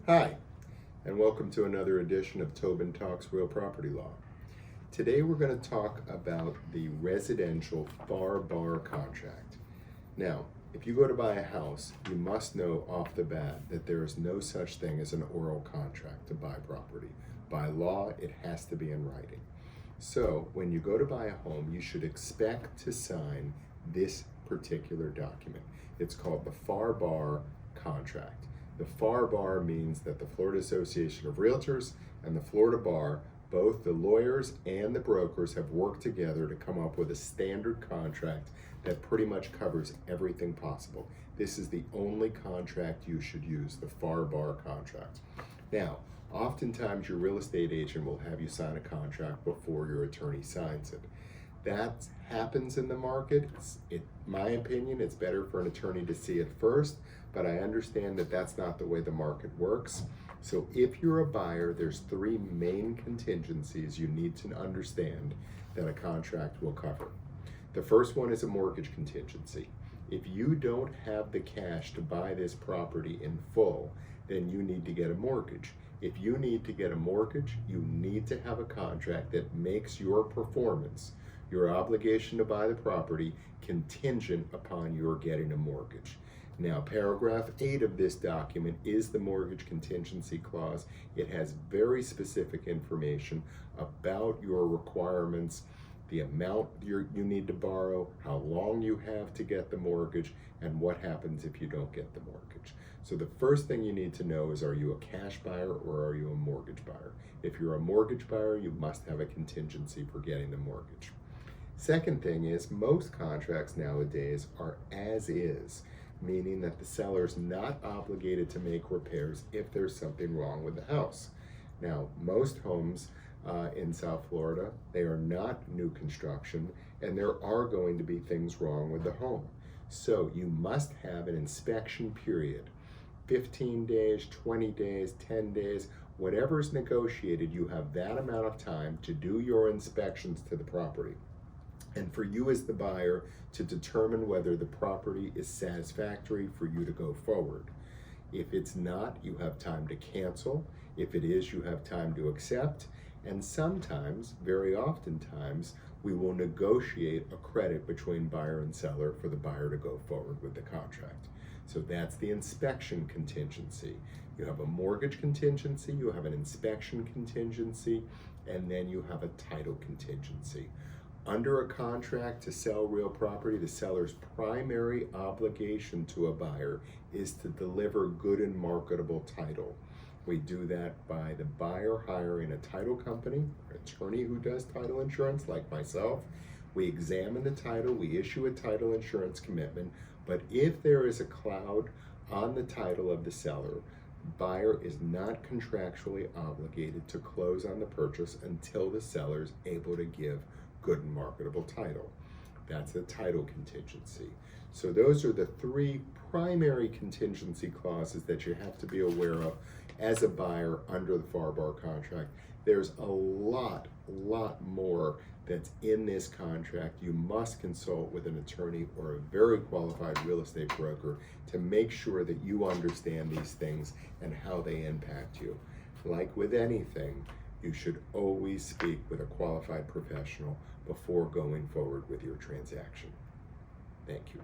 Hi, and welcome to another edition of Tobin Talks Real Property Law. Today we're going to talk about the residential FARBAR contract. Now, if you go to buy a house, you must know off the bat that there is no such thing as an oral contract to buy property. By law, it has to be in writing. So, when you go to buy a home, you should expect to sign this particular document. It's called the FARBAR contract. The FARBAR means that the Florida Association of Realtors and the Florida Bar, both the lawyers and the brokers, have worked together to come up with a standard contract that pretty much covers everything possible. This is the only contract you should use, the FARBAR contract. Now, oftentimes your real estate agent will have you sign a contract before your attorney signs it. That happens in the market. In my opinion, it's better for an attorney to see it first, but I understand that that's not the way the market works. So if you're a buyer, there's three main contingencies you need to understand that a contract will cover. The first one is a mortgage contingency. If you don't have the cash to buy this property in full, then you need to get a mortgage. If you need to get a mortgage, you need to have a contract that makes your performance, your obligation to buy the property, contingent upon your getting a mortgage. Now, paragraph 8 of this document is the mortgage contingency clause. It has very specific information about your requirements, the amount you need to borrow, how long you have to get the mortgage, and what happens if you don't get the mortgage. So the first thing you need to know is, are you a cash buyer or are you a mortgage buyer? If you're a mortgage buyer, you must have a contingency for getting the mortgage. Second thing is, most contracts nowadays are as is, meaning that the seller's not obligated to make repairs if there's something wrong with the house. Now, most homes in South Florida, they are not new construction, and there are going to be things wrong with the home. So you must have an inspection period, 15 days, 20 days, 10 days, whatever's negotiated. You have that amount of time to do your inspections to the property, and for you as the buyer to determine whether the property is satisfactory for you to go forward. If it's not, you have time to cancel. If it is, you have time to accept. And sometimes, very oftentimes, we will negotiate a credit between buyer and seller for the buyer to go forward with the contract. So that's the inspection contingency. You have a mortgage contingency, you have an inspection contingency, and then you have a title contingency. Under a contract to sell real property, the seller's primary obligation to a buyer is to deliver good and marketable title. We do that by the buyer hiring a title company, an attorney who does title insurance like myself. We examine the title, we issue a title insurance commitment, but if there is a cloud on the title of the seller, buyer is not contractually obligated to close on the purchase until the seller is able to give good and marketable title. That's the title contingency. So those are the three primary contingency clauses that you have to be aware of as a buyer under the FARBAR contract. There's a lot more that's in this contract. You must consult with an attorney or a very qualified real estate broker to make sure that you understand these things and how they impact you. Like with anything, you should always speak with a qualified professional before going forward with your transaction. Thank you.